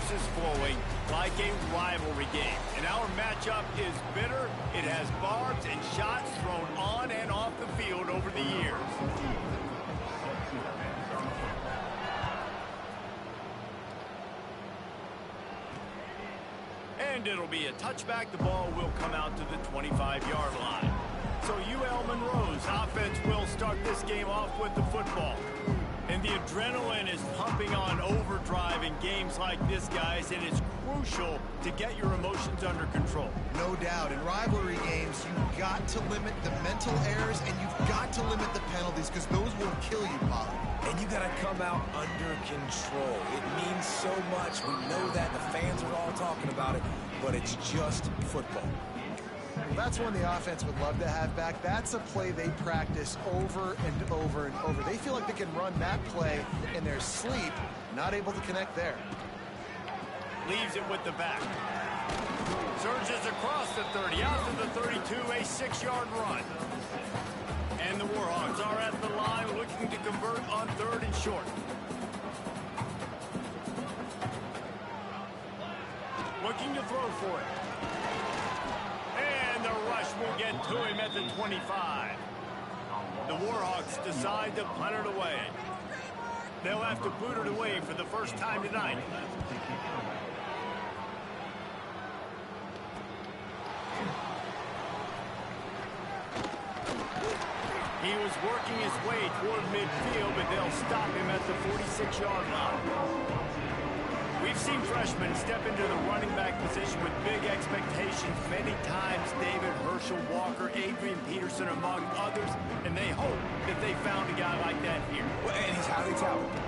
juices flowing like a rivalry game. And our matchup is bitter. It has barbs and shots thrown on and off the field over the years. And it'll be a touchback. The ball will come out to the 25-yard line. So UL Monroe's offense will start this game off with the football. And the adrenaline is pumping on overdrive in games like this, guys, and it's crucial to get your emotions under control. No doubt. In rivalry games, you've got to limit the mental errors and you've got to limit the penalties because those will kill you, Pollard. And you got to come out under control. It means so much. We know that. The fans are all talking about it, but it's just football. Well, that's one the offense would love to have back. That's a play they practice over and over and over. They feel like they can run that play in their sleep, not able to connect there. Leaves it with the back. Surges across the 30, out to the 32, a 6-yard run. And the Warhawks are at the line looking to convert on 3rd and short. Looking to throw for it. And the rush will get to him at the 25. The Warhawks decide to punt it away. They'll have to boot it away for the first time tonight. He was working his way toward midfield, but they'll stop him at the 46-yard line. We've seen freshmen step into the running back position with big expectations many times. David Herschel Walker, Adrian Peterson, among others, and they hope that they found a guy like that here. Well, and he's highly talented.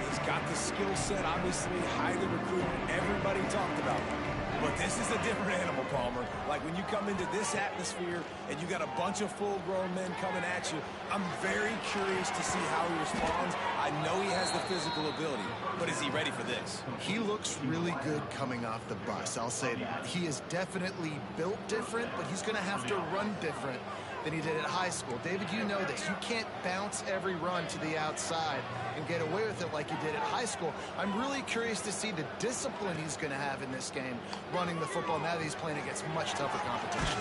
He's got the skill set, obviously highly recruited. Everybody talked about him. But this is a different animal, Palmer. Like when you come into this atmosphere and you got a bunch of full-grown men coming at you, I'm very curious to see how he responds. I know he has the physical ability, but is he ready for this? He looks really good coming off the bus, I'll say that. He is definitely built different, but he's going to have to run different than he did at high school. David, you know this. You can't bounce every run to the outside and get away with it like you did at high school. I'm really curious to see the discipline he's going to have in this game running the football now that he's playing against much tougher competition.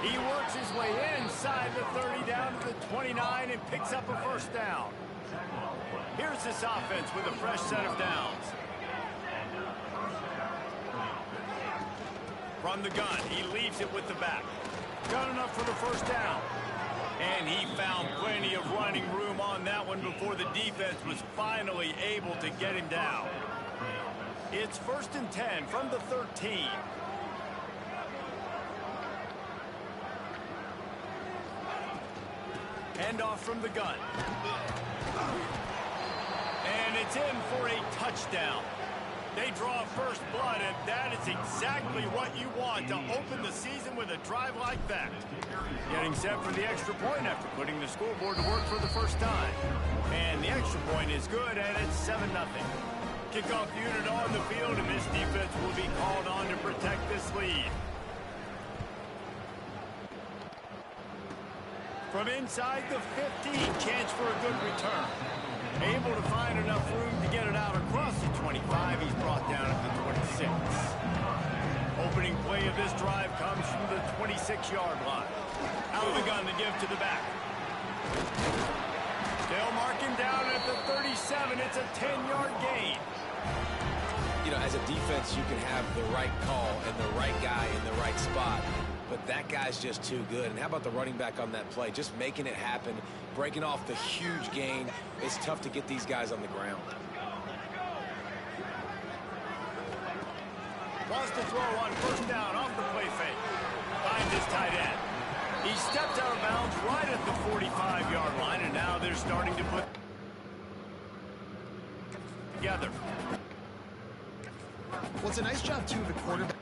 He works his way inside the 30 down to the 29 and picks up a first down. Here's this offense with a fresh set of downs. From the gun, he leaves it with the back. Got enough for the first down. And he found plenty of running room on that one before the defense was finally able to get him down. It's 1st and 10 from the 13. Handoff from the gun. And it's in for a touchdown. They draw first blood, and that is exactly what you want to open the season with a drive like that. Getting set for the extra point after putting the scoreboard to work for the first time. And the extra point is good, and it's 7-0. Kickoff unit on the field, and this defense will be called on to protect this lead. From inside the 15, chance for a good return. Able to find enough room to get it out across the 25. He's brought down at the 26. Opening play of this drive comes from the 26-yard line. Out of the gun to give to the back. They'll mark him down at the 37. It's a 10-yard gain. You know, as a defense, you can have the right call and the right guy in the right spot. But that guy's just too good. And how about the running back on that play? Just making it happen, breaking off the huge gain. It's tough to get these guys on the ground. Wants to throw on first down off the play fake. Finds his tight end. He steps out of bounds right at the 45-yard line, and now they're starting to put together. Well, it's a nice job, too, of the quarterback.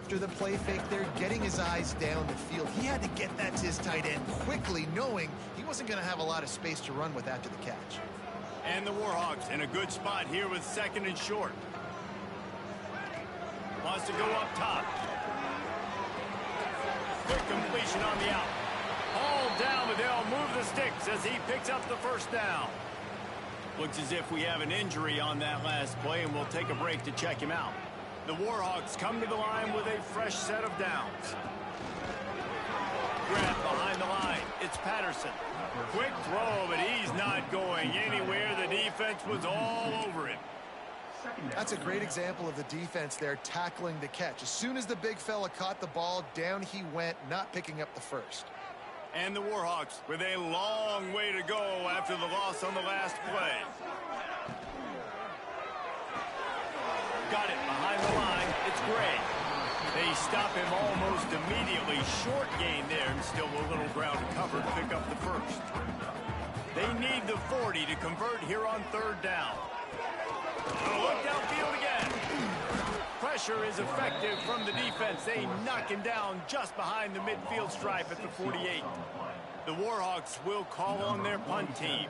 After the play fake there, getting his eyes down the field. He had to get that to his tight end quickly, knowing he wasn't going to have a lot of space to run with after the catch. And the Warhawks in a good spot here with 2nd and short. Wants to go up top. Quick completion on the out. All down, but they'll move the sticks as he picks up the first down. Looks as if we have an injury on that last play, and we'll take a break to check him out. The Warhawks come to the line with a fresh set of downs. Grab behind the line. It's Patterson. Quick throw, but he's not going anywhere. The defense was all over him. That's a great example of the defense there tackling the catch. As soon as the big fella caught the ball, down he went, not picking up the first. And the Warhawks with a long way to go after the loss on the last play. Got it behind the line. It's Gray. They stop him almost immediately. Short gain there, and still a little ground to cover to pick up the first. They need the 40 to convert here on third down. Look downfield again. Pressure is effective from the defense. They knock him down just behind the midfield stripe at the 48. The Warhawks will call on their punt team.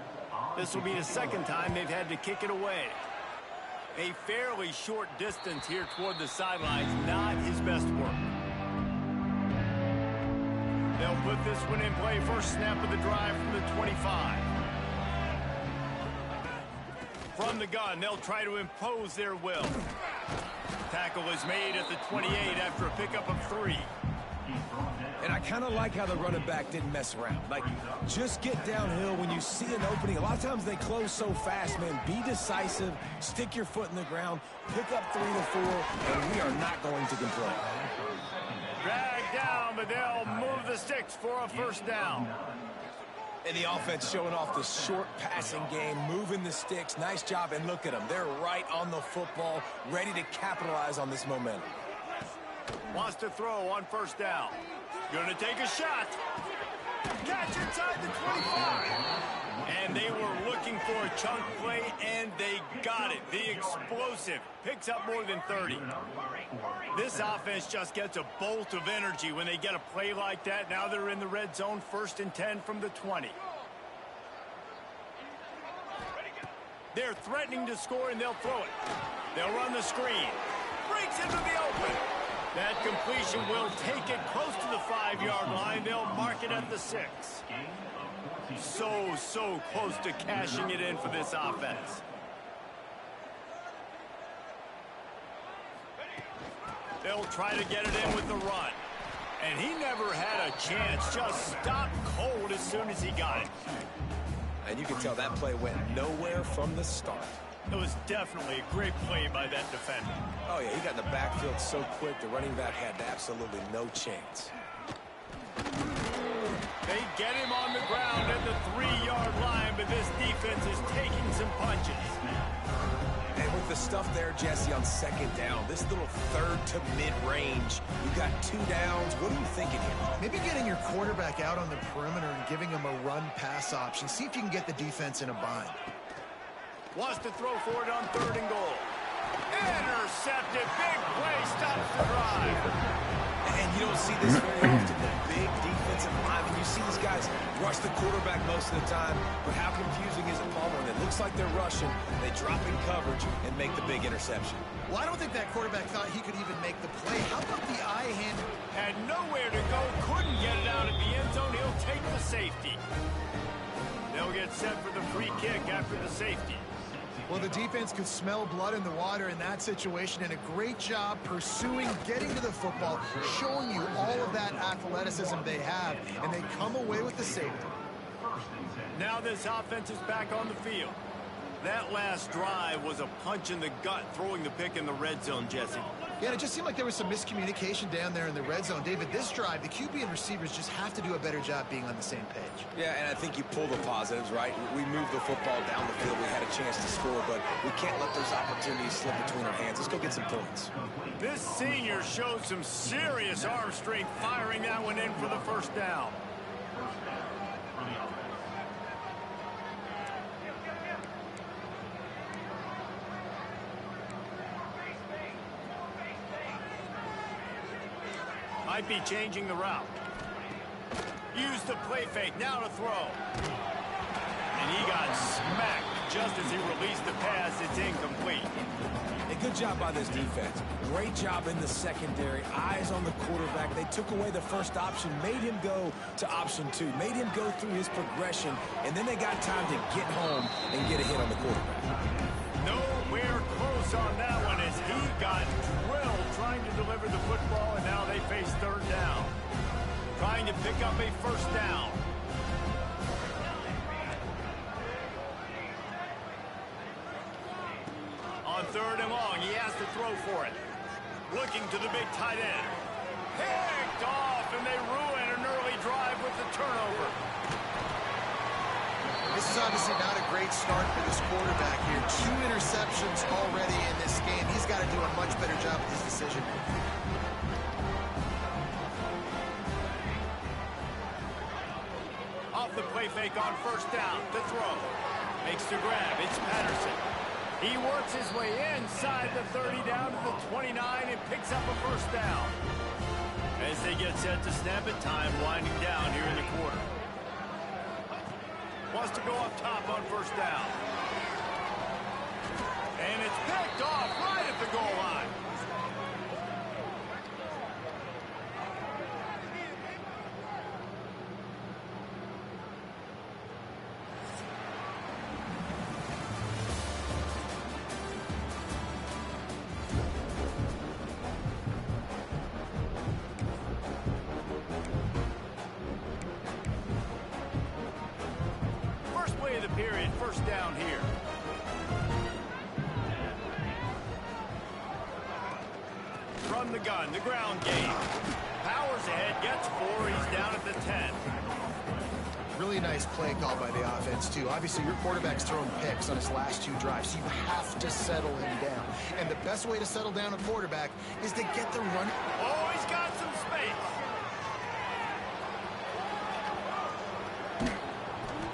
This will be the second time they've had to kick it away. A fairly short distance here toward the sidelines, not his best work. They'll put this one in play. First snap of the drive from the 25. From the gun, they'll try to impose their will. Tackle is made at the 28 after a pickup of 3. And I kind of like how the running back didn't mess around. Like, just get downhill when you see an opening. A lot of times they close so fast, man. Be decisive, stick your foot in the ground, pick up 3 to 4, and we are not going to complain. Dragged down, but they'll move the sticks for a first down. And the offense showing off the short passing game, moving the sticks. Nice job, and look at them. They're right on the football, ready to capitalize on this momentum. Wants to throw on first down. Going to take a shot. Catch inside the 25. And they were looking for a chunk play, and they got it. The explosive picks up more than 30. This offense just gets a bolt of energy when they get a play like that. Now they're in the red zone, 1st and 10 from the 20. They're threatening to score, and they'll throw it. They'll run the screen. Breaks into the open. That completion will take it close to the 5-yard line. They'll mark it at the 6. So close to cashing it in for this offense. They'll try to get it in with the run. And he never had a chance. Just stopped cold as soon as he got it. And you can tell that play went nowhere from the start. It was definitely a great play by that defender. Oh, yeah, he got in the backfield so quick, the running back had absolutely no chance. They get him on the ground at the 3-yard line, but this defense is taking some punches. And with the stuff there, Jesse, on second down, this little third to mid-range, you got 2 downs. What are you thinking here? Maybe getting your quarterback out on the perimeter and giving him a run-pass option. See if you can get the defense in a bind. Wants to throw for it on 3rd and goal. Intercepted. Big play stops the drive. And you don't see this very often. The big defensive linemen. You see these guys rush the quarterback most of the time. But how confusing is it, Palmer? When it looks like they're rushing, they drop in coverage and make the big interception. Well, I don't think that quarterback thought he could even make the play. How about the eye hand? Had nowhere to go. Couldn't get it out at the end zone. He'll take the safety. They'll get set for the free kick after the safety. Well, the defense could smell blood in the water in that situation, and a great job pursuing, getting to the football, showing you all of that athleticism they have, and they come away with the safety. Now this offense is back on the field. That last drive was a punch in the gut, throwing the pick in the red zone, Jesse. Yeah, it just seemed like there was some miscommunication down there in the red zone. David, this drive, the QB and receivers just have to do a better job being on the same page. Yeah, and I think you pull the positives, right? We moved the football down the field. We had a chance to score, but we can't let those opportunities slip between our hands. Let's go get some points. This senior showed some serious arm strength, firing that one in for the first down. Might be changing the route. Use the play fake, now to throw. And he got smacked just as he released the pass. It's incomplete. A good job by this defense. Great job in the secondary. Eyes on the quarterback. They took away the first option, made him go to option 2, made him go through his progression, and then they got time to get home and get a hit on the quarterback. Nowhere close on that one as he got drilled trying to deliver the football, and now they face third down. Trying to pick up a first down. On third and long, he has to throw for it. Looking to the big tight end. Picked off, and they ruin an early drive with the turnover. This is obviously not a great start for this quarterback here. 2 interceptions already in this game. He's got to do a much better job with his decision making. Off the play fake on first down to throw. Makes the grab. It's Patterson. He works his way inside the 30 down to the 29 and picks up a first down. As they get set to snap it, time winding down here in the quarter. Wants to go up top on first down. And it's picked off right at the goal line. Period. First down here. From the gun, the ground game. Powers ahead, gets 4. He's down at the 10. Really nice play call by the offense, too. Obviously, your quarterback's thrown picks on his last 2 drives, so you have to settle him down. And the best way to settle down a quarterback is to get the run. Oh, he's got some space.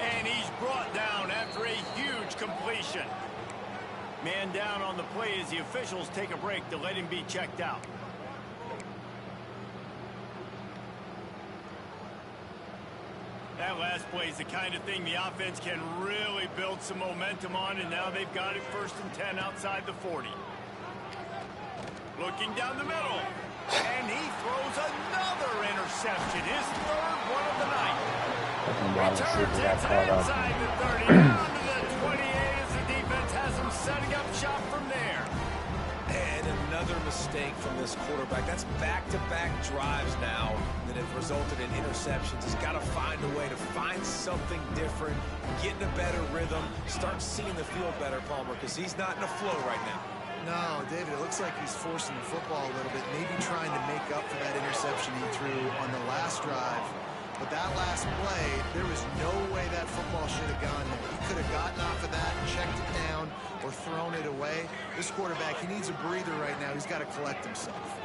And he's brought down after a huge completion. Man down on the play as the officials take a break to let him be checked out. That last play is the kind of thing the offense can really build some momentum on, and now they've got it first and 10 outside the 40. Looking down the middle, and he throws another interception, his 3rd one of the night. Returns inside the 30, down to the 28 as the defense has him setting up shop from there. And another mistake from this quarterback. That's back-to-back drives now that have resulted in interceptions. He's got to find a way to find something different, get in a better rhythm, start seeing the field better, Palmer, because he's not in a flow right now. No, David, it looks like he's forcing the football a little bit, maybe trying to make up for that interception he threw on the last drive. But that last play, there was no way that football should have gone there. He could have gotten off of that, checked it down, or thrown it away. This quarterback, he needs a breather right now. He's got to collect himself.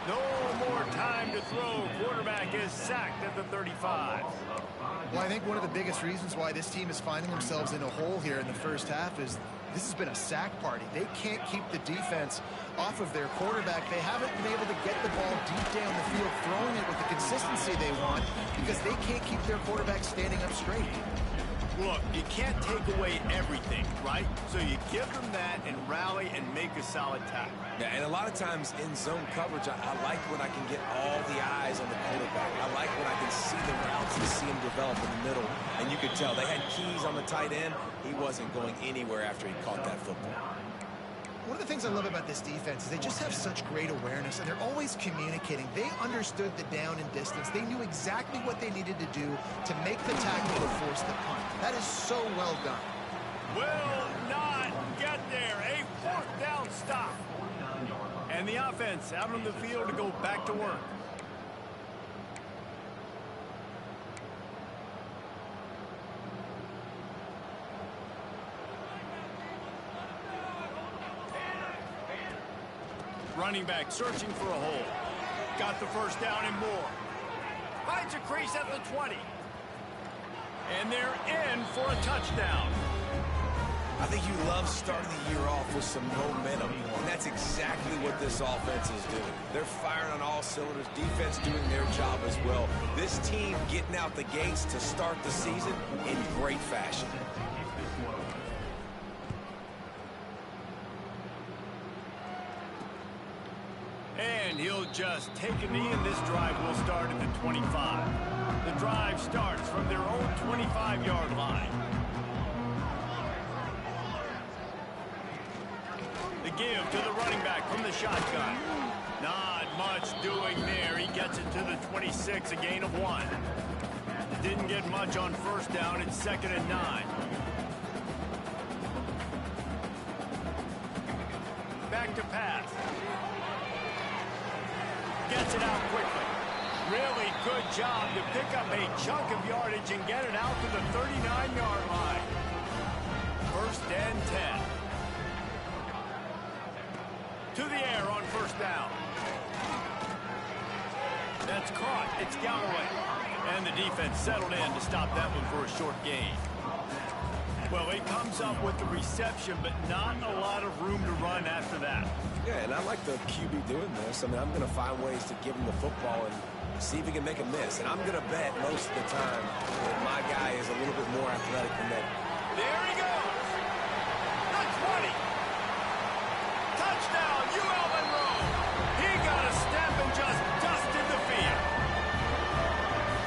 No more time to throw. Quarterback is sacked at the 35. Well, I think one of the biggest reasons why this team is finding themselves in a hole here in the first half is this has been a sack party. They can't keep the defense off of their quarterback. They haven't been able to get the ball deep down the field, throwing it with the consistency they want because they can't keep their quarterback standing up straight. Look, you can't take away everything, right? So you give them that and rally and make a solid tackle. Yeah, and a lot of times in zone coverage, I like when I can get all the eyes on the quarterback. I like when I can see the routes and see him develop in the middle. And you could tell they had keys on the tight end. He wasn't going anywhere after he caught that football. One of the things I love about this defense is they just have such great awareness, and they're always communicating. They understood the down and distance. They knew exactly what they needed to do to make the tackle to force the punt. That is so well done. Will not get there. A 4th down stop. And the offense out on the field to go back to work. Running back searching for a hole. Got the first down and more. Finds a crease at the 20. And they're in for a touchdown. I think you love starting the year off with some momentum, and that's exactly what this offense is doing. They're firing on all cylinders, defense doing their job as well. This team getting out the gates to start the season in great fashion. And he'll just take a knee, and this drive will start at the 25. The drive starts from their own 25-yard line. The give to the running back from the shotgun. Not much doing there. He gets it to the 26, a gain of 1. Didn't get much on first down. It's 2nd and 9. Back to pass. Gets it out quickly. Really good job to pick up a chunk of yardage and get it out to the 39-yard line. 1st and 10. To the air on first down. That's caught. It's Galloway. And the defense settled in to stop that one for a short gain. Well, he comes up with the reception, but not a lot of room to run after that. Yeah, and I like the QB doing this. I mean, I'm going to find ways to give him the football and see if he can make a miss. And I'm going to bet most of the time that my guy is a little bit more athletic than that. There he goes. The 20. Touchdown, UL Monroe. He got a step and just dusted the field.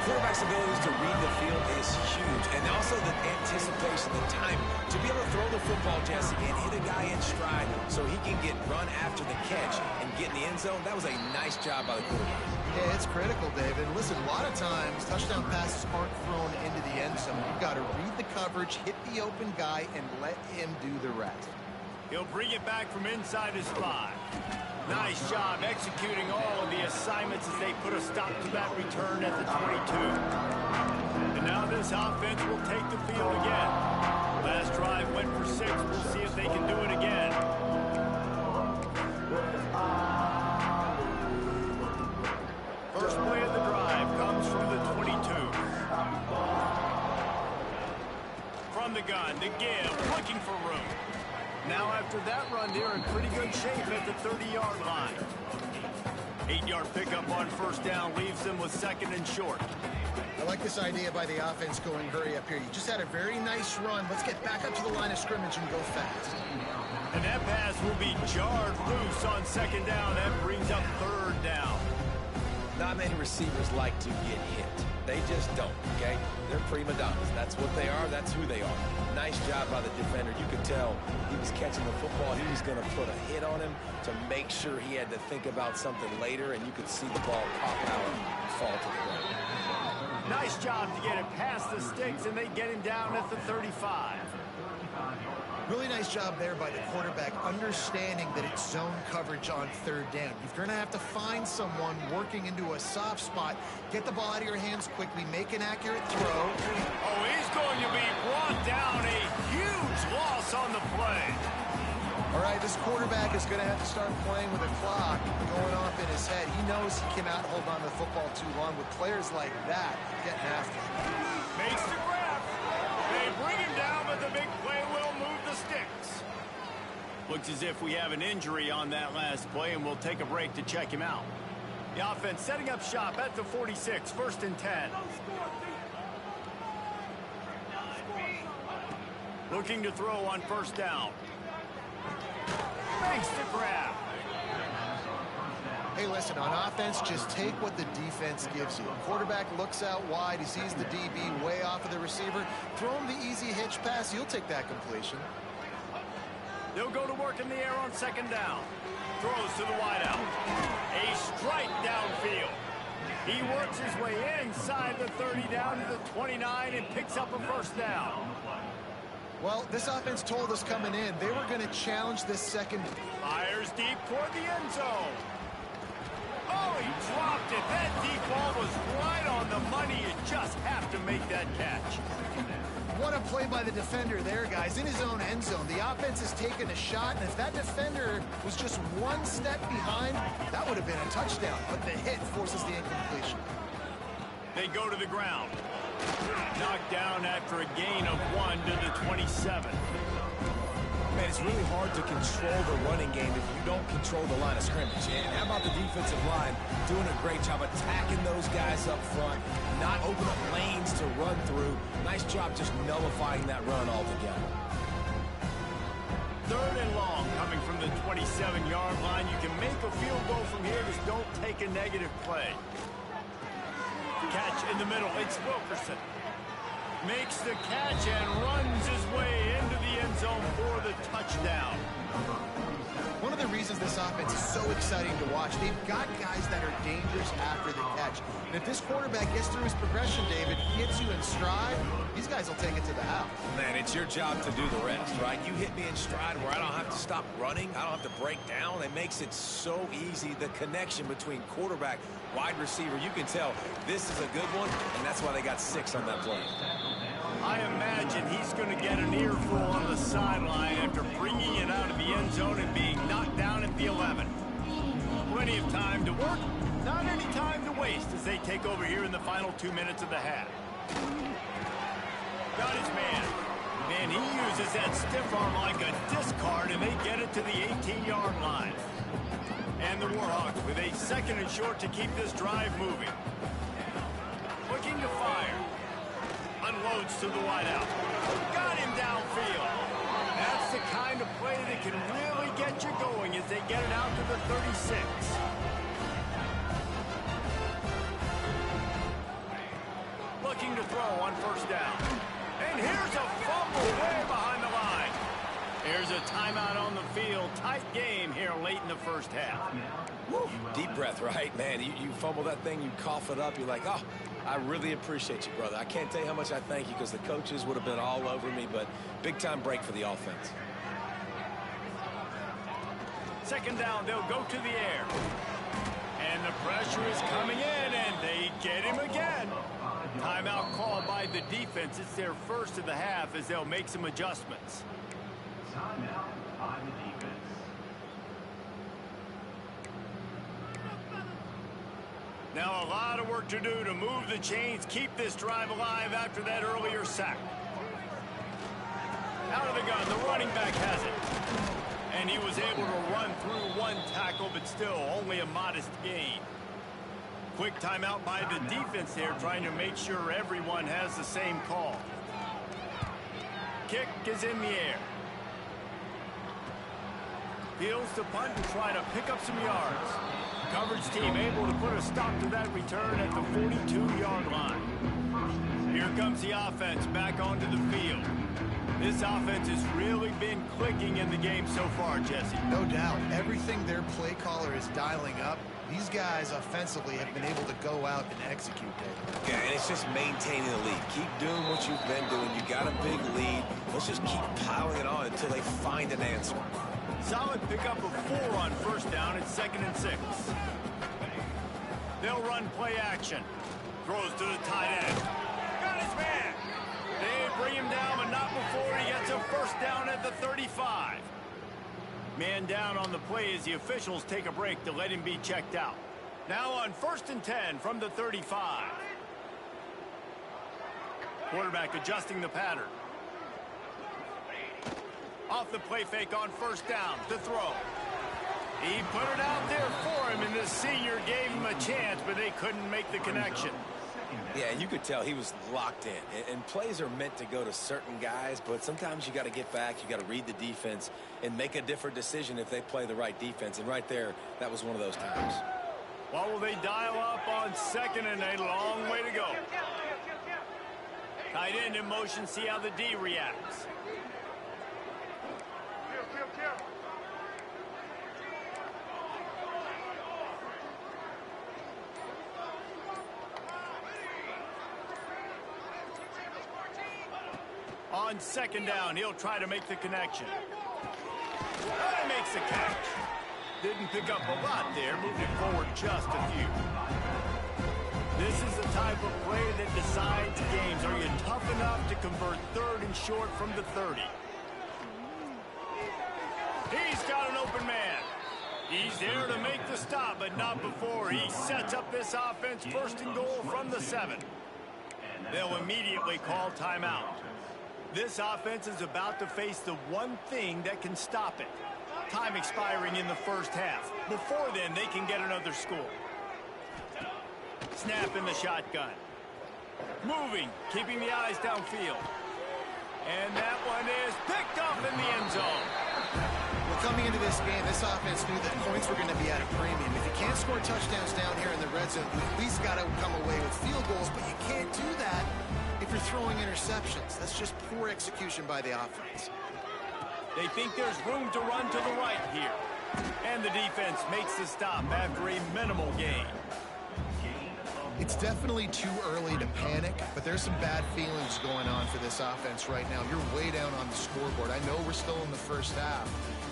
Quarterback's abilities to read the field is huge, and also the anticipation, the time to be able to throw the football, Jesse, and hit a guy in stride so he can get run after the catch and get in the end zone. That was a nice job by the quarterback. Yeah, it's critical, David. Listen, a lot of times touchdown passes aren't thrown into the end zone. You've got to read the coverage, hit the open guy, and let him do the rest. He'll bring it back from inside his 5. Nice job executing all of the assignments as they put a stop to that return at the 22. And now this offense will take the field again. Last drive went for 6. We'll see if they can do it again. First play of the drive comes from the 22. From the gun, the give, looking for room. Now after that run, they're in pretty good shape at the 30-yard line. 8-yard pickup on first down leaves them with 2nd and short. I like this idea by the offense going hurry up here. You just had a very nice run. Let's get back up to the line of scrimmage and go fast. And that pass will be jarred loose on 2nd down. That brings up 3rd down. Not many receivers like to get hit. They just don't, okay? They're prima donnas. That's what they are. That's who they are. Nice job by the defender. You could tell he was catching the football. He was going to put a hit on him to make sure he had to think about something later, and you could see the ball pop out and fall to the ground. Nice job to get it past the sticks, and they get him down at the 35. Really nice job there by the quarterback, understanding that it's zone coverage on 3rd down. You're going to have to find someone working into a soft spot, get the ball out of your hands quickly, make an accurate throw. Oh, he's going to be brought down. A huge loss on the play. All right, this quarterback is going to have to start playing with a clock going off in his head. He knows he cannot hold on to the football too long with players like that getting after him. Makes the grab. They bring him down, but the big play will move the sticks. Looks as if we have an injury on that last play, and we'll take a break to check him out. The offense setting up shop at the 46, 1st and 10. Looking to throw on first down. Makes the grab. Hey, listen, on offense, just take what the defense gives you. Quarterback looks out wide. He sees the DB way off of the receiver. Throw him the easy hitch pass. You'll take that completion. They'll go to work in the air on 2nd down. Throws to the wideout. A strike downfield. He works his way inside the 30 down to the 29 and picks up a first down. Well, this offense told us coming in they were going to challenge this second. Fires deep toward the end zone. Oh, he dropped it. That deep ball was right on the money. You just have to make that catch. What a play by the defender there, guys. In his own end zone, the offense has taken a shot, and if that defender was just one step behind, that would have been a touchdown. But the hit forces the incompletion. They go to the ground. Knocked down after a gain of 1 to the 27. Man, it's really hard to control the running game if you don't control the line of scrimmage. And how about the defensive line doing a great job attacking those guys up front, not open up lanes to run through. Nice job just nullifying that run altogether. 3rd and long coming from the 26. 37-yard line. You can make a field goal from here. Just don't take a negative play. Catch in the middle. It's Wilkerson. Makes the catch and runs his way into the end zone for the touchdown. One of the reasons this offense is so exciting to watch, they've got guys that are dangerous after the catch. And if this quarterback gets through his progression, David, hits you in stride, these guys will take it to the house. Man, it's your job to do the rest, right? You hit me in stride where I don't have to stop running. I don't have to break down. It makes it so easy. The connection between quarterback, wide receiver, you can tell this is a good one, and that's why they got 6 on that play. I imagine he's going to get an earful on the sideline after bringing it out of the end zone and being knocked down at the 11. Plenty of time to work, not any time to waste as they take over here in the final 2 minutes of the half. Got his man. And he uses that stiff arm like a discard, and they get it to the 18-yard line. And the Warhawks with a 2nd and short to keep this drive moving. Looking to fire. Unloads to the wideout. Got him downfield. That's the kind of play that can really get you going as they get it out to the 36. Looking to throw on 1st down. And here's a fumble way behind the line. Here's a timeout on the field. Tight game here late in the 1st half. Woo. Deep breath, right? Man, you fumble that thing, you cough it up, you're like, oh, I really appreciate you, brother. I can't tell you how much I thank you because the coaches would have been all over me, but big-time break for the offense. 2nd down, they'll go to the air. And the pressure is coming in, and they get him again. Timeout called by the defense. It's their 1st of the half as they'll make some adjustments. Timeout by the defense. Now a lot of work to do to move the chains, keep this drive alive after that earlier sack. Out of the gun, the running back has it. And he was able to run through 1 tackle, but still only a modest gain. Quick timeout by the defense there, trying to make sure everyone has the same call. Kick is in the air. Fields the punt and try to pick up some yards. Coverage team able to put a stop to that return at the 42-yard line. Here comes the offense back onto the field. This offense has really been clicking in the game so far, Jesse. No doubt. Everything their play caller is dialing up, these guys offensively have been able to go out and execute, David. Yeah, and it's just maintaining the lead. Keep doing what you've been doing. You got a big lead. Let's just keep piling it on until they find an answer. Solid pickup of 4 on 1st down. It's 2nd and 6. They'll run play action. Throws to the tight end. Got his man. They bring him down, but not before he gets a 1st down at the 35. Man down on the play as the officials take a break to let him be checked out. Now on 1st and 10 from the 35. Quarterback adjusting the pattern. Off the play fake on 1st down to throw. He put it out there for him, and the senior gave him a chance, but they couldn't make the connection. Yeah, you could tell he was locked in. And plays are meant to go to certain guys, but sometimes you got to get back, you got to read the defense, and make a different decision if they play the right defense. And right there, that was one of those times. What will they dial up on 2nd and a long way to go? Tight end in motion, see how the D reacts. On 2nd down, he'll try to make the connection. He makes the catch. Didn't pick up a lot there, moved it forward just a few. This is the type of play that decides games. Are you tough enough to convert 3rd and short from the 30? He's got an open man. He's there to make the stop, but not before he sets up this offense 1st and goal from the 7. They'll immediately call timeout. This offense is about to face the one thing that can stop it. Time expiring in the 1st half. Before then, they can get another score. Snap in the shotgun. Moving, keeping the eyes downfield. And that one is picked up in the end zone. With coming into this game, this offense knew that points were going to be at a premium. If you can't score touchdowns down here in the red zone, you at least got to come away with field goals, but you can't do that if you're throwing interceptions. That's just poor execution by the offense. They think there's room to run to the right here. And the defense makes the stop after a minimal gain. It's definitely too early to panic, but there's some bad feelings going on for this offense right now. You're way down on the scoreboard. I know we're still in the first half,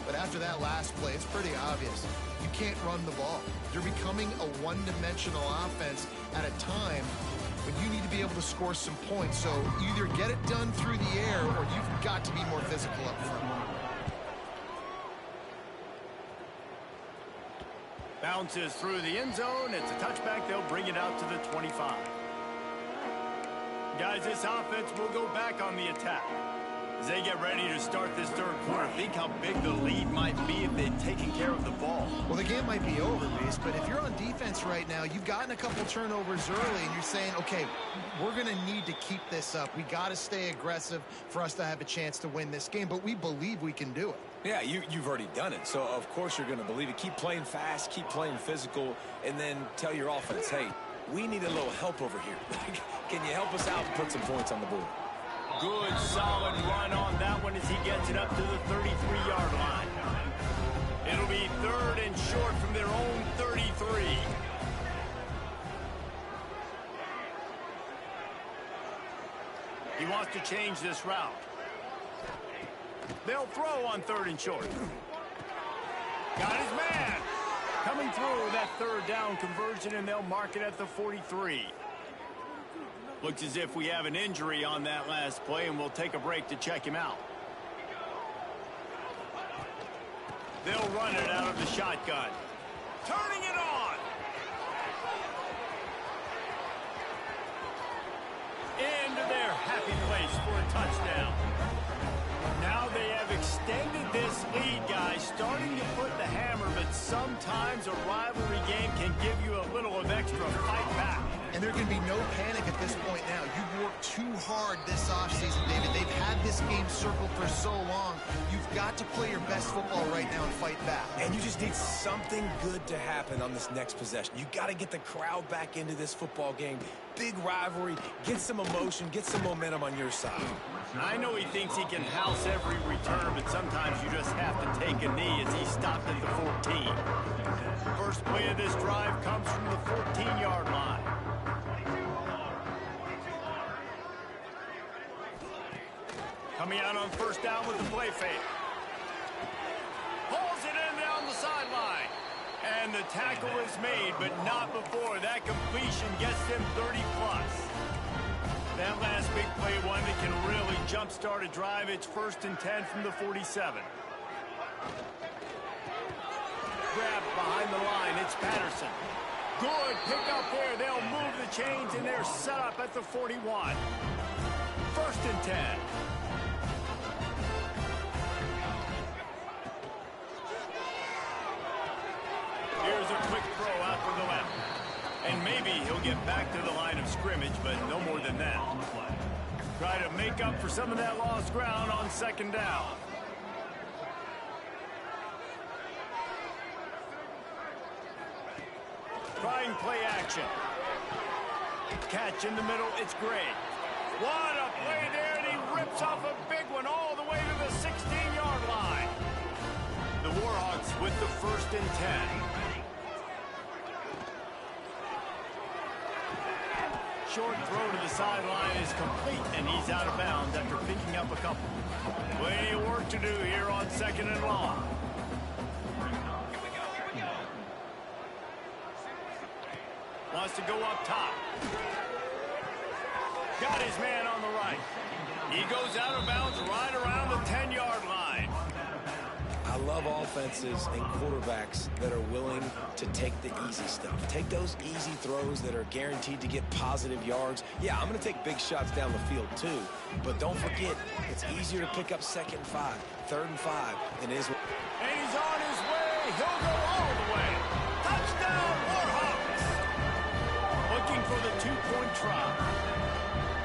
but after that last play, it's pretty obvious. You can't run the ball. You're becoming a one-dimensional offense at a time when you need to be able to score some points. So either get it done through the air or you've got to be more physical up front. Bounces through the end zone. It's a touchback. They'll bring it out to the 25. Guys, this offense will go back on the attack. As they get ready to start this third quarter, think how big the lead might be if they'd taken care of the ball. Well, the game might be over, Reese, but if you're on defense right now, you've gotten a couple turnovers early, and you're saying, okay, we're going to need to keep this up. We got to stay aggressive for us to have a chance to win this game, but we believe we can do it. Yeah, you've already done it, so of course you're going to believe it. Keep playing fast, keep playing physical, and then tell your offense, hey, we need a little help over here. Can you help us out and put some points on the board? Good, solid run on that one as he gets it up to the 33-yard line. It'll be third and short from their own 33. He wants to change this route. They'll throw on third and short. Got his man. Coming through that third down conversion, and they'll mark it at the 43. Looks as if we have an injury on that last play, and we'll take a break to check him out. They'll run it out of the shotgun. Turning it on. Into their happy place for a touchdown. Now they have extended this lead, guys, starting to put the hammer, but sometimes a rivalry game can give you a little of extra fight back. And there can be no panic at this point now. You've worked too hard this offseason, David. They've had this game circled for so long. You've got to play your best football right now and fight back. And you just need something good to happen on this next possession. You got to get the crowd back into this football game. Big rivalry. Get some emotion. Get some momentum on your side. I know he thinks he can house every return, but sometimes you just have to take a knee as he stopped at the 14. First play of this drive comes from the 14-yard line. Coming out on first down with the play fake. Pulls it in down the sideline. And the tackle is made, but not before that completion gets them 30-plus. That last big play, one that can really jumpstart a drive. It's 1st and 10 from the 47. Grab behind the line. It's Patterson. Good pick up there. They'll move the chains, and they're set up at the 41. 1st and 10. Here's a quick throw out for the left. And maybe he'll get back to the line of scrimmage, but no more than that. Try to make up for some of that lost ground on 2nd down. Trying play action. Catch in the middle, it's Gray. What a play there, and he rips off a big one all the way to the 16-yard line. The Warhawks with the 1st and 10. Short throw to the sideline is complete, and he's out of bounds after picking up a couple. Plenty of work to do here on 2nd and long. Wants to go up top. Got his man on the right. He goes out of bounds right around the 10-yard line. I love offenses and quarterbacks that are willing to take the easy stuff. Take those easy throws that are guaranteed to get positive yards. Yeah, I'm going to take big shots down the field too, but don't forget, it's easier to pick up 2nd and 5, 3rd and 5 than it is. And he's on his way. He'll go all the way. Touchdown, Warhawks! Looking for the 2-point try.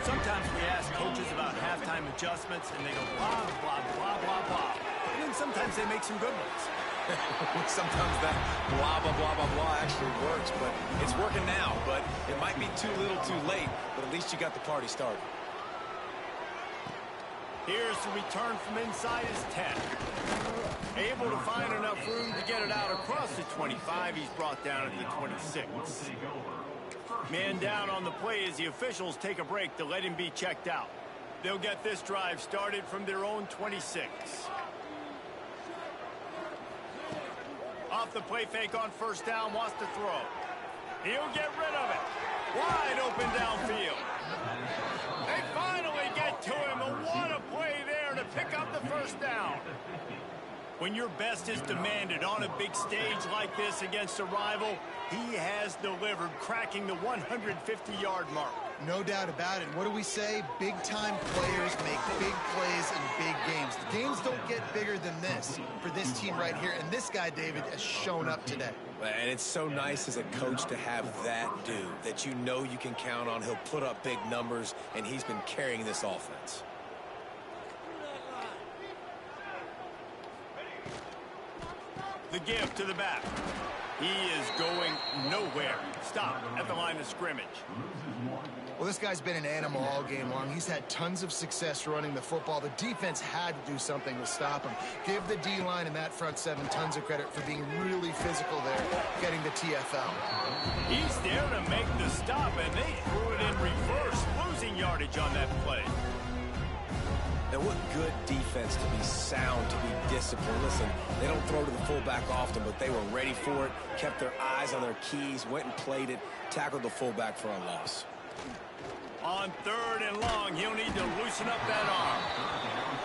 Sometimes we ask coaches about halftime adjustments, and they go blah, blah, blah, blah, blah. And then sometimes they make some good ones. Sometimes that blah, blah, blah, blah, blah actually works, but it's working now. But it might be too little too late, but at least you got the party started. Here's the return from inside his 10. Able to find enough room to get it out across the 25. He's brought down at the 26. Man down on the play as the officials take a break to let him be checked out. They'll get this drive started from their own 26. Off the play fake on first down, wants to throw. He'll get rid of it. Wide open downfield. They finally get to him. What a play there to pick up the first down. When your best is demanded on a big stage like this against a rival, he has delivered, cracking the 150-yard mark. No doubt about it. What do we say? Big-time players make big plays in big games. The games don't get bigger than this for this team right here, and this guy, David, has shown up today. And it's so nice as a coach to have that dude that you know you can count on. He'll put up big numbers, and he's been carrying this offense. The give to the back. He is going nowhere. Stop at the line of scrimmage. Well, this guy's been an animal all game long. He's had tons of success running the football. The defense had to do something to stop him. Give the D-line and that front seven tons of credit for being really physical there, getting the TFL. He's there to make the stop, and they threw it in reverse, losing yardage on that play. And what good defense to be sound, to be disciplined. Listen, they don't throw to the fullback often, but they were ready for it, kept their eyes on their keys, went and played it, tackled the fullback for a loss. On third and long, he'll need to loosen up that arm.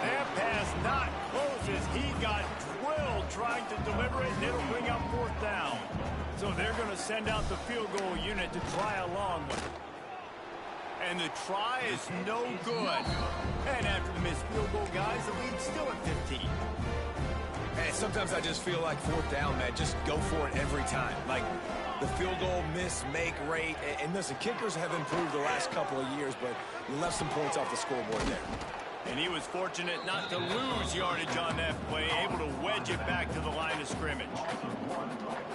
That pass not close as he got drilled trying to deliver it, and it'll bring up fourth down. So they're going to send out the field goal unit to try along with it. And the try is no good. And after the missed field goal, guys, the lead's still at 15. And sometimes I just feel like fourth down, man, just go for it every time. Like the field goal miss, make rate. And listen, kickers have improved the last couple of years, but you left some points off the scoreboard there. And he was fortunate not to lose yardage on that play, able to wedge it back to the line of scrimmage.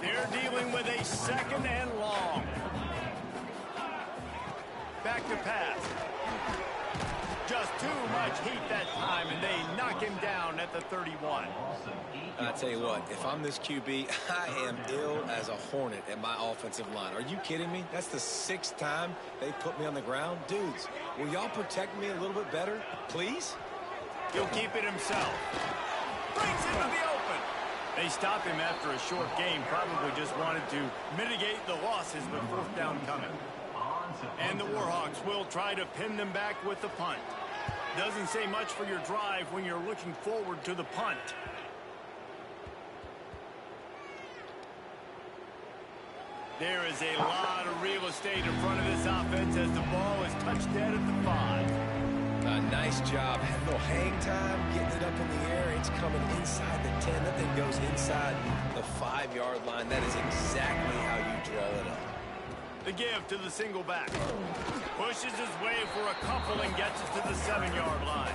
They're dealing with a second and long. Back to pass. Just too much heat that time, and they knock him down at the 31. I tell you what, if I'm this QB, I am ill as a hornet at my offensive line. Are you kidding me? That's the 6th time they put me on the ground. Dudes, will y'all protect me a little bit better, please? He'll keep it himself. Brings it to the open. They stopped him after a short game, probably just wanted to mitigate the losses with fourth down coming. And the Warhawks will try to pin them back with the punt. Doesn't say much for your drive when you're looking forward to the punt. There is a lot of real estate in front of this offense as the ball is touched dead at the 5. Nice job. Had a little hang time, getting it up in the air. It's coming inside the 10. That thing goes inside the 5-yard line. That is exactly how you draw it up. The give to the single back. Pushes his way for a couple and gets it to the 7-yard line.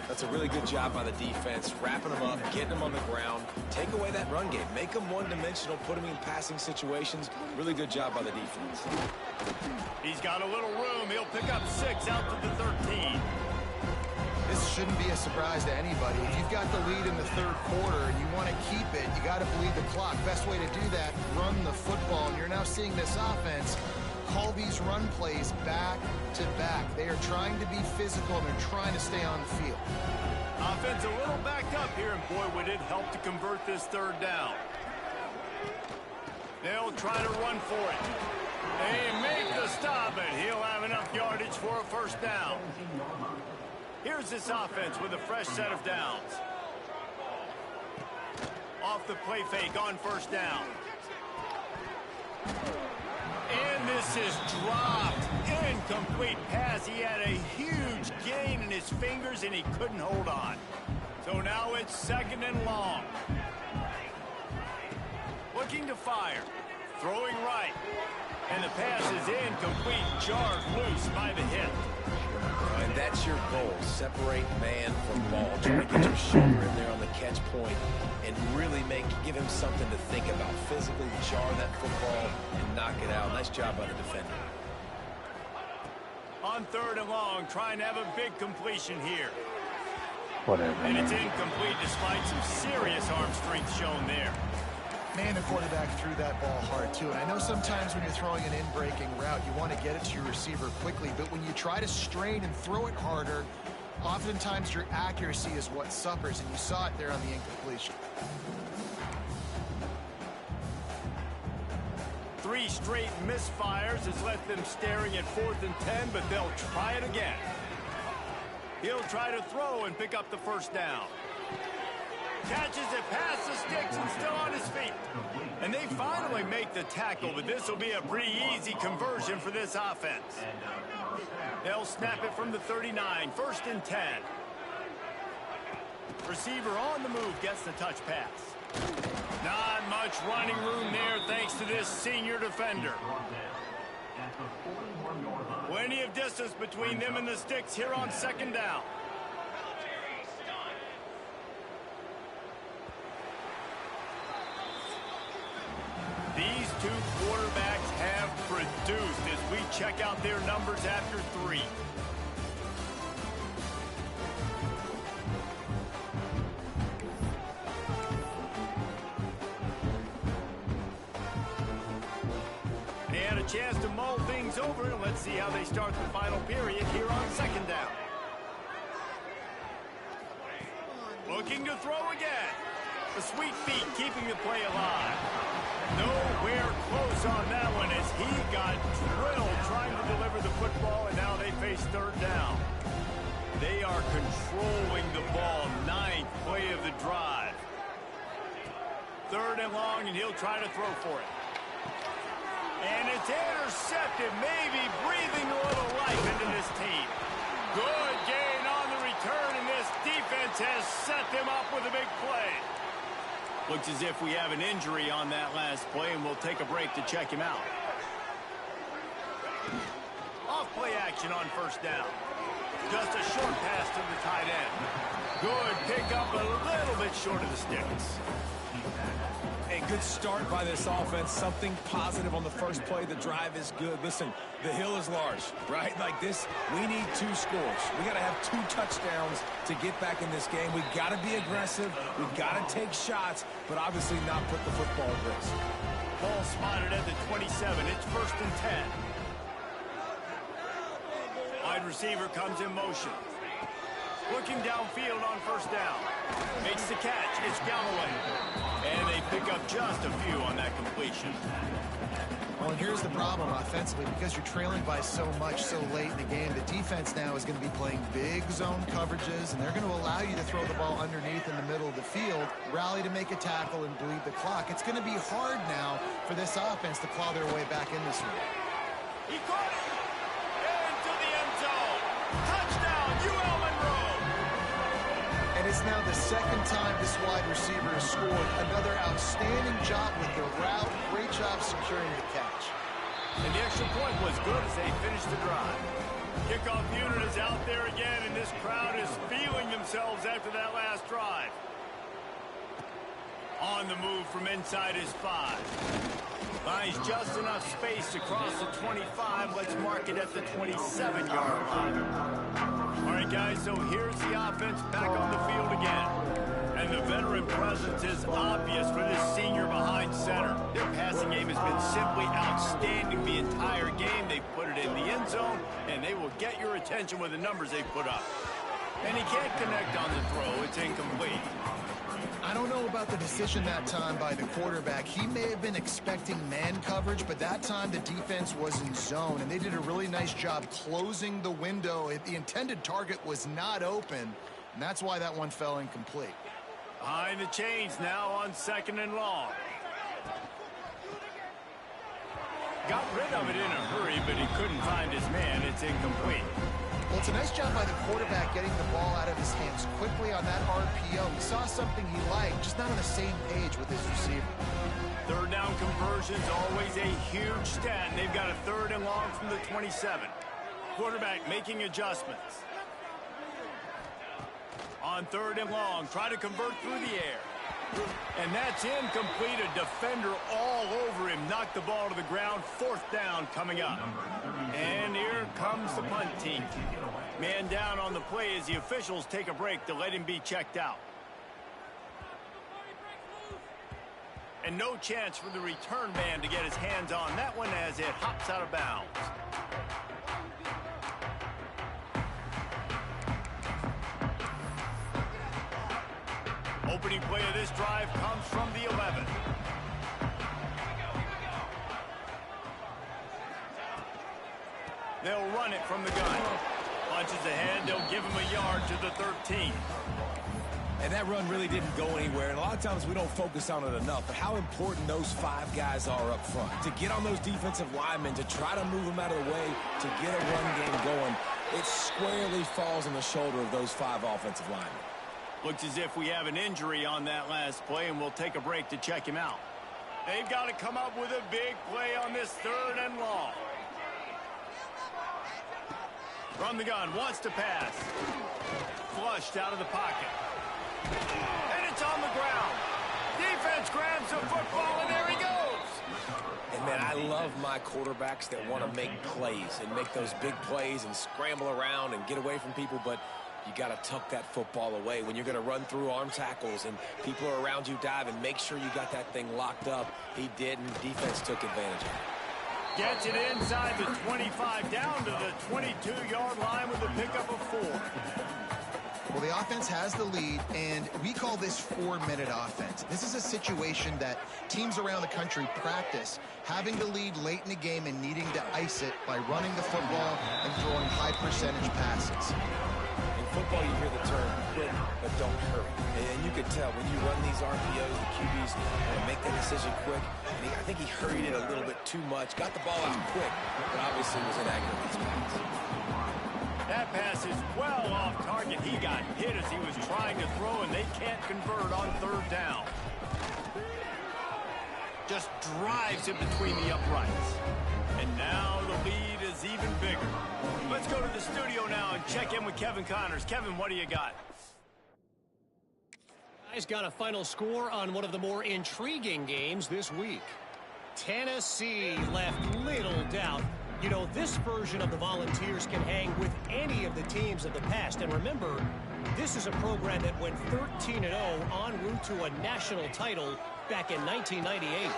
That's a really good job by the defense, wrapping them up, getting them on the ground. Take away that run game. Make them one-dimensional, put them in passing situations. Really good job by the defense. He's got a little room. He'll pick up 6 out to the 13. This shouldn't be a surprise to anybody. If you've got the lead in the third quarter and you want to keep it, you got to bleed the clock. Best way to do that, run the football. And you're now seeing this offense call these run plays back to back. They are trying to be physical and they're trying to stay on the field. Offense a little backed up here, and boy, would it help to convert this third down. They'll try to run for it. They make the stop, and he'll have enough yardage for a first down. Here's this offense with a fresh set of downs. Off the play fake on first down. And this is dropped. Incomplete pass. He had a huge gain in his fingers, and he couldn't hold on. So now it's second and long. Looking to fire. Throwing right. And the pass is incomplete, jarred loose by the hit. And that's your goal, separate man from ball. Try to get your shoulder in there on the catch point and really give him something to think about. Physically jar that football and knock it out. Nice job by the defender. On 3rd and long, trying to have a big completion here. Whatever. And it's incomplete despite some serious arm strength shown there. Man, the quarterback threw that ball hard, too. And I know sometimes when you're throwing an in-breaking route, you want to get it to your receiver quickly. But when you try to strain and throw it harder, oftentimes your accuracy is what suffers. And you saw it there on the incompletion. 3 straight misfires has left them staring at 4th and 10, but they'll try it again. He'll try to throw and pick up the first down. Catches it past the sticks and still on his feet. And they finally make the tackle, but this will be a pretty easy conversion for this offense. They'll snap it from the 39, 1st and 10. Receiver on the move gets the touch pass. Not much running room there thanks to this senior defender. Plenty of distance between them and the sticks here on 2nd down. These 2 quarterbacks have produced as we check out their numbers after 3. They had a chance to mull things over, and let's see how they start the final period here on 2nd down. Looking to throw again. The sweet feet keeping the play alive. Nowhere close on that one as he got drilled trying to deliver the football, and now they face 3rd down. They are controlling the ball. 9th play of the drive. 3rd and long, and he'll try to throw for it. And it's intercepted, maybe breathing a little life into this team. Good gain on the return, and this defense has set them up with a big play. Looks as if we have an injury on that last play, and we'll take a break to check him out. Off play action on 1st down. Just a short pass to the tight end. Good pickup, a little bit short of the sticks. A good start by this offense. Something positive on the first play. The drive is good. Listen, the hill is large, right? Like this, we need 2 scores. We got to have 2 touchdowns to get back in this game. We got to be aggressive. We got to take shots, but obviously not put the football at risk. Ball spotted at the 27. It's 1st and 10. Wide receiver comes in motion. Looking downfield on 1st down. Makes the catch. It's Galloway. And they pick up just a few on that completion. Well, and here's the problem offensively. Because you're trailing by so much so late in the game, the defense now is going to be playing big zone coverages, and they're going to allow you to throw the ball underneath in the middle of the field, rally to make a tackle, and bleed the clock. It's going to be hard now for this offense to claw their way back in this one. He caught it! Into the end zone! Touchdown, UL Monroe! And it's now the 2nd time this wide receiver has scored. Another outstanding job with the route. Great job securing the catch. And the extra point was good as they finished the drive. Kickoff unit is out there again, and this crowd is feeling themselves after that last drive. On the move from inside his 5. Finds just enough space across the 25. Let's mark it at the 27-yard line. All right, guys, so here's the offense back on the field again. And the veteran presence is obvious for this senior behind center. Their passing game has been simply outstanding the entire game. They put it in the end zone, and they will get your attention with the numbers they put up. And he can't connect on the throw. It's incomplete. I don't know about the decision that time by the quarterback. He may have been expecting man coverage, but that time the defense was in zone, and they did a really nice job closing the window. The intended target was not open, and that's why that one fell incomplete. Behind the chains now on 2nd and long. Got rid of it in a hurry, but he couldn't find his man. It's incomplete. Well, it's a nice job by the quarterback getting the ball out of his hands quickly on that RPO. He saw something he liked, just not on the same page with his receiver. Third down conversion's always a huge stat, and they've got a 3rd and long from the 27. Quarterback making adjustments. On 3rd and long, try to convert through the air. And that's incomplete. A defender all over him. Knocked the ball to the ground. 4th down coming up. And here comes the punt team. Man down on the play as the officials take a break to let him be checked out. And no chance for the return man to get his hands on that one as it hops out of bounds. Opening play of this drive comes from the 11. They'll run it from the gun. Punches ahead, they'll give him a yard to the 13. And that run really didn't go anywhere. And a lot of times we don't focus on it enough. But how important those 5 guys are up front. To get on those defensive linemen, to try to move them out of the way, to get a run game going, it squarely falls on the shoulder of those 5 offensive linemen. Looks as if we have an injury on that last play, and we'll take a break to check him out. They've got to come up with a big play on this 3rd and long. From the gun, wants to pass. Flushed out of the pocket. And it's on the ground. Defense grabs the football, and there he goes. And, man, I love my quarterbacks that want to make plays and make those big plays and scramble around and get away from people, but you got to tuck that football away. When you're going to run through arm tackles and people are around you diving, make sure you got that thing locked up. He did, and defense took advantage of it. Gets it inside the 25, down to the 22-yard line with a pickup of 4. Well, the offense has the lead, and we call this 4-minute offense. This is a situation that teams around the country practice, having the lead late in the game and needing to ice it by running the football and throwing high-percentage passes. In football, you hear the term, quit, but don't hurry. And you can tell when you run these RPOs, the QBs want to make that decision quick. And I think he hurried it a little bit too much, got the ball out quick, but obviously was inaccurate with his pass. That pass is well off target. He got hit as he was trying to throw, and they can't convert on 3rd down. Just drives it between the uprights. And now the lead is even bigger. Let's go to the studio now and check in with Kevin Connors. Kevin, what do you got? He's got a final score on one of the more intriguing games this week. Tennessee left little doubt. You know, this version of the Volunteers can hang with any of the teams of the past. And remember, this is a program that went 13-0 en route to a national title back in 1998.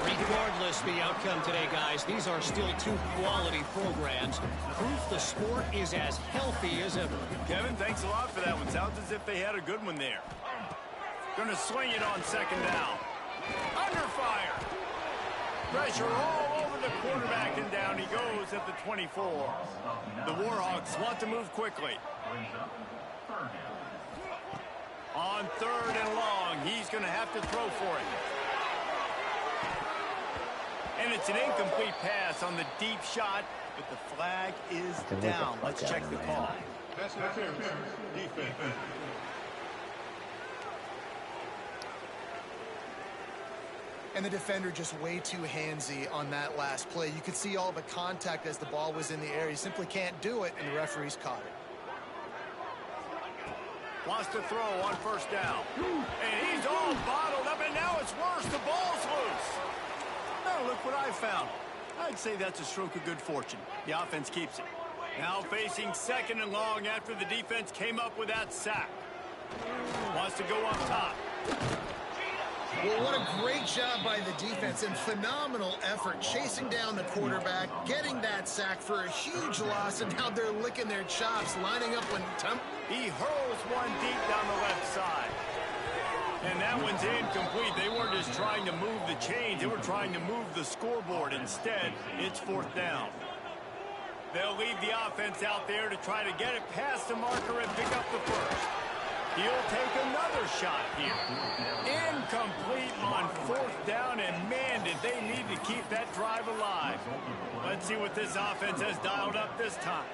Regardless the outcome today, guys, these are still 2 quality programs. Proof the sport is as healthy as ever. Kevin, thanks a lot for that one. Sounds as if they had a good one there. Gonna swing it on 2nd down. Under fire. Pressure all over the quarterback, and down he goes at the 24. The Warhawks want to move quickly. On 3rd and long, he's going to have to throw for it. And it's an incomplete pass on the deep shot, but the flag is down. Let's check the call. Defense. And the defender just way too handsy on that last play. You could see all the contact as the ball was in the air. He simply can't do it, and the referees caught it. Wants to throw on 1st down. And he's all bottled up, and now it's worse. The ball's loose. Now look what I found. I'd say that's a stroke of good fortune. The offense keeps it. Now facing 2nd and long after the defense came up with that sack. Wants to go up top. Well, what a great job by the defense and phenomenal effort chasing down the quarterback, getting that sack for a huge loss, and now they're licking their chops, lining up when he hurls one deep down the left side. And that one's incomplete. They weren't just trying to move the chains. They were trying to move the scoreboard. Instead, it's 4th down. They'll leave the offense out there to try to get it past the marker and pick up the 1st. He'll take another shot here. Incomplete on 4th down, and man, did they need to keep that drive alive. Let's see what this offense has dialed up this time.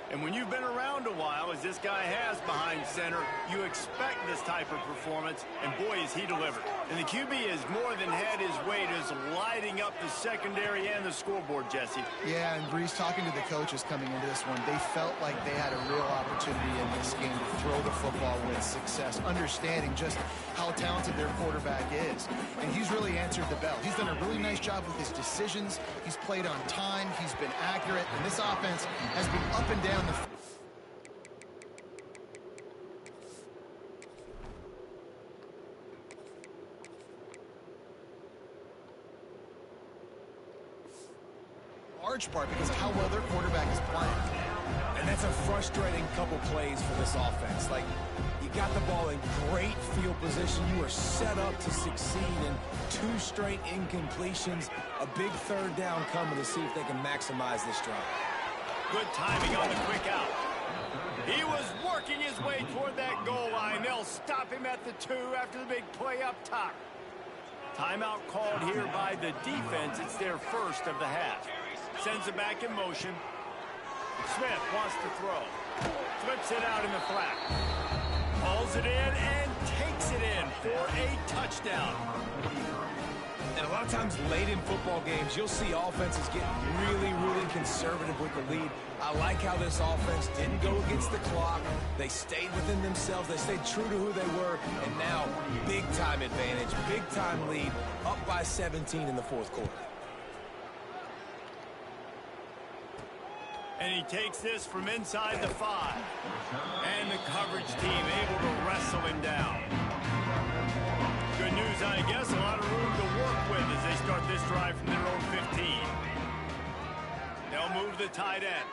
And when you've been around a while, as this guy has behind center, you expect this type of performance, and boy, is he delivered. And the QB has more than had his weight as lighting up the secondary and the scoreboard, Jesse. Yeah, and Brees, talking to the coaches coming into this one, they felt like they had a real opportunity in this game to throw the football with success, understanding just how talented their quarterback is. And he's really answered the bell. He's done a really nice job with his decisions. He's played on time. He's been accurate. And this offense has been up and down the large part because of how well their quarterback is playing. And that's a frustrating couple plays for this offense. Like, you got the ball in great field position. You are set up to succeed, and 2 straight incompletions, a big 3rd down coming to see if they can maximize this drive. Good timing on the quick out. He was working his way toward that goal line. They'll stop him at the 2 after the big play up top. Timeout called here by the defense. It's their first of the half. Sends it back in motion. Smith wants to throw. Flips it out in the flat. Hauls it in and takes it in for a touchdown. And a lot of times late in football games, you'll see offenses get really, really conservative with the lead. I like how this offense didn't go against the clock. They stayed within themselves. They stayed true to who they were. And now, big-time advantage, big-time lead, up by 17 in the 4th quarter. And he takes this from inside the 5. And the coverage team able to wrestle him down. Good news, I guess, a lot of room to work with as they start this drive from their own 15. They'll move the tight end.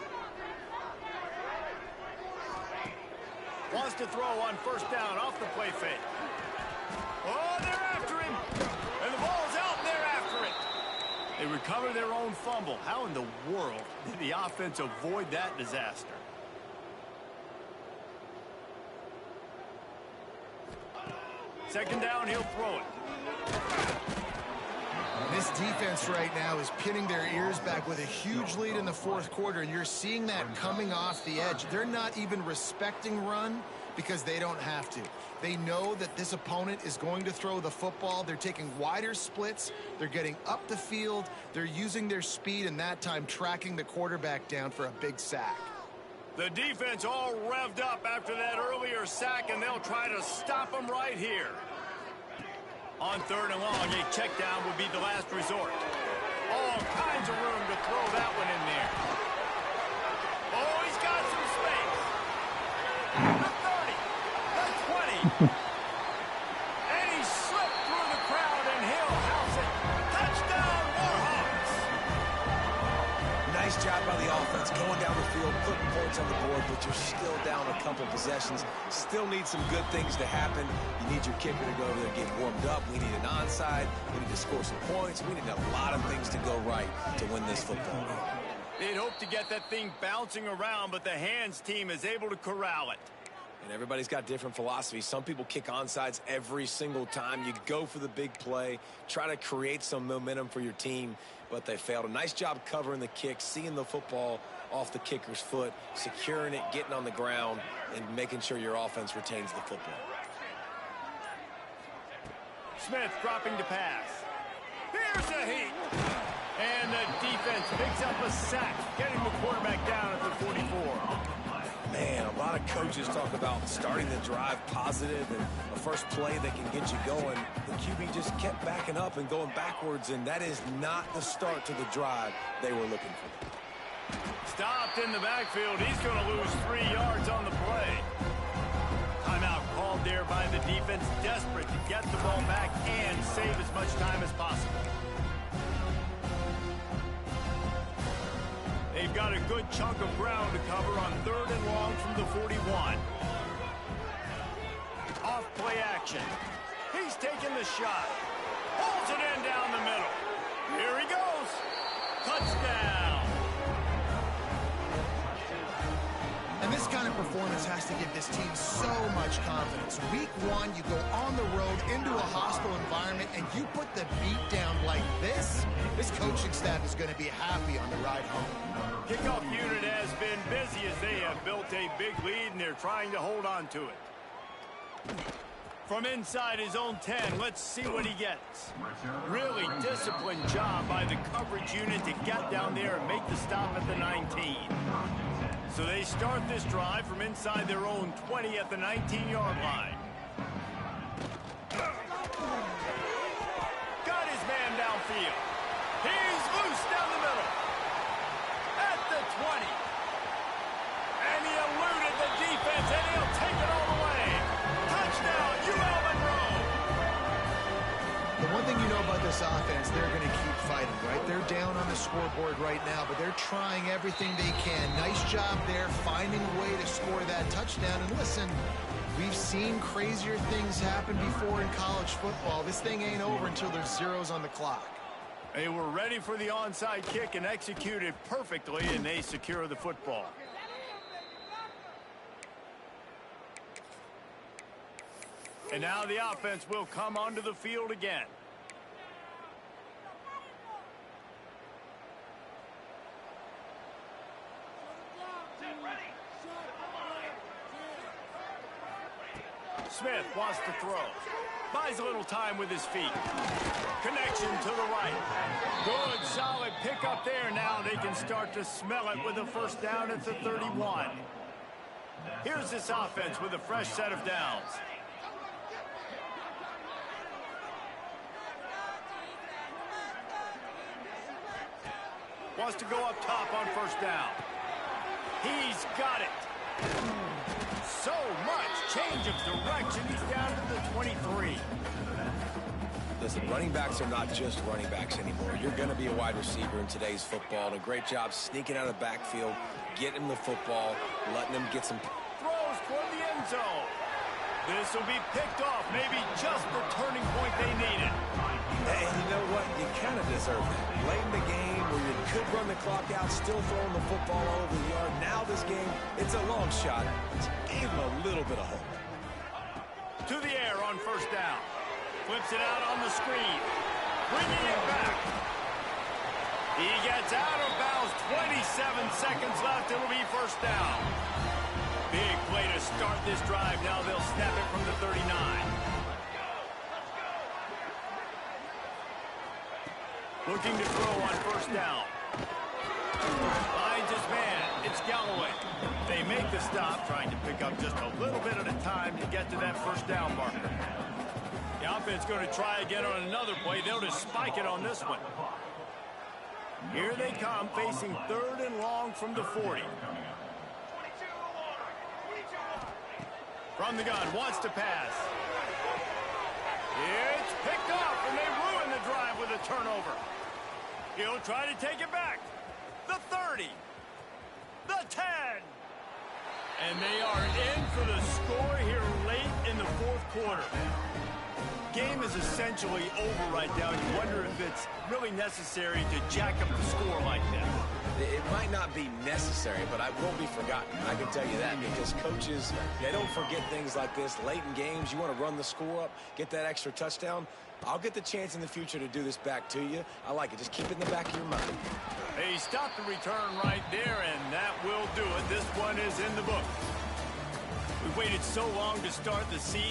Wants to throw on 1st down off the play fake. Oh, they're after him. And the ball's out, and they're after it. They recover their own fumble. How in the world did the offense avoid that disaster? Second down, he'll throw it. This defense right now is pinning their ears back with a huge lead in the 4th quarter, and you're seeing that coming off the edge. They're not even respecting run because they don't have to. They know that this opponent is going to throw the football. They're taking wider splits. They're getting up the field. They're using their speed, and that time tracking the quarterback down for a big sack. The defense all revved up after that earlier sack, and they'll try to stop them right here. On 3rd and long, a check down would be the last resort. All kinds of room to throw that one in there. Oh, he's got some space. The 30, the 20. And he slipped through the crowd, and he'll house it. Touchdown, Warhawks. Nice job by the offense going down the field, putting points on the board, but you're still down a couple possessions. Still need some good things to happen. You need your kicker to go over there and get warmed up. We need an onside. We need to score some points. We need a lot of things to go right to win this football game. They'd hope to get that thing bouncing around, but the hands team is able to corral it. And everybody's got different philosophies. Some people kick onsides every single time. You go for the big play, try to create some momentum for your team, but they failed. A nice job covering the kick, seeing the football off the kicker's foot, securing it, getting on the ground, and making sure your offense retains the football. Smith dropping to pass. Here's a heat. And the defense picks up a sack, getting the quarterback down at the 44. Man, a lot of coaches talk about starting the drive positive and a first play that can get you going. The QB just kept backing up and going backwards, and that is not the start to the drive they were looking for. Stopped in the backfield. He's going to lose 3 yards on the play. Timeout called there by the defense, desperate to get the ball back and save as much time as possible. They've got a good chunk of ground to cover on 3rd and long from the 41. Off play action. He's taking the shot. Pulls it in down the middle. Here he goes. Touchdown. And this kind of performance has to give this team so much confidence. Week one, you go on the road into a hostile environment, and you put the beat down like this, this coaching staff is going to be happy on the ride home. Kickoff unit has been busy as they have built a big lead, and they're trying to hold on to it. From inside his own 10, let's see what he gets. Really disciplined job by the coverage unit to get down there and make the stop at the 19. So they start this drive from inside their own 20 at the 19-yard line. Got his man downfield. He's loose down the middle. At the 20. And he eluded the defense, and he'll take it all the way. Touchdown, UL Monroe. The one thing you know about this offense, they're going to keep fighting, right? They're down on the scoreboard right now, but they're trying everything they can. Nice job there, finding a way to score that touchdown. And listen, we've seen crazier things happen before in college football. This thing ain't over until there's zeros on the clock. They were ready for the onside kick and executed perfectly, and they secure the football. And now the offense will come onto the field again. Smith wants to throw. Buys a little time with his feet. Connection to the right. Good, solid pickup there. Now they can start to smell it with a first down at the 31. Here's this offense with a fresh set of downs. Wants to go up top on first down. He's got it. So much change of direction. He's down to the 23. Listen, running backs are not just running backs anymore. You're going to be a wide receiver in today's football. And a great job sneaking out of the backfield, getting him the football, letting him get some Throws toward the end zone. This will be picked off. Maybe just the turning point they needed. And you know what? You kind of deserve that. Late in the game where you could run the clock out, still throwing the football all over the yard. Now this game, it's a long shot. Just gave him a little bit of hope. To the air on first down. Flips it out on the screen. Bringing it back. He gets out of bounds. 27 seconds left. It'll be first down. Big play to start this drive. Now they'll snap it from the 39. Looking to throw on first down. Finds his man. It's Galloway. They make the stop, trying to pick up just a little bit at a time to get to that first down marker. The offense going to try again on another play. They'll just spike it on this one. Here they come, facing third and long from the 40. From the gun, wants to pass. It's picked off, and they ruin the drive with a turnover. He'll try to take it back. The 30. The 10. And they are in for the score here late in the fourth quarter. Game is essentially over right now. You wonder if it's really necessary to jack up the score like that. It might not be necessary, but it won't be forgotten. I can tell you that, because coaches, they don't forget things like this. Late in games, you want to run the score up, get that extra touchdown. I'll get the chance in the future to do this back to you. I like it. Just keep it in the back of your mind. They stopped the return right there, and that will do it. This one is in the book. We waited so long to start the season.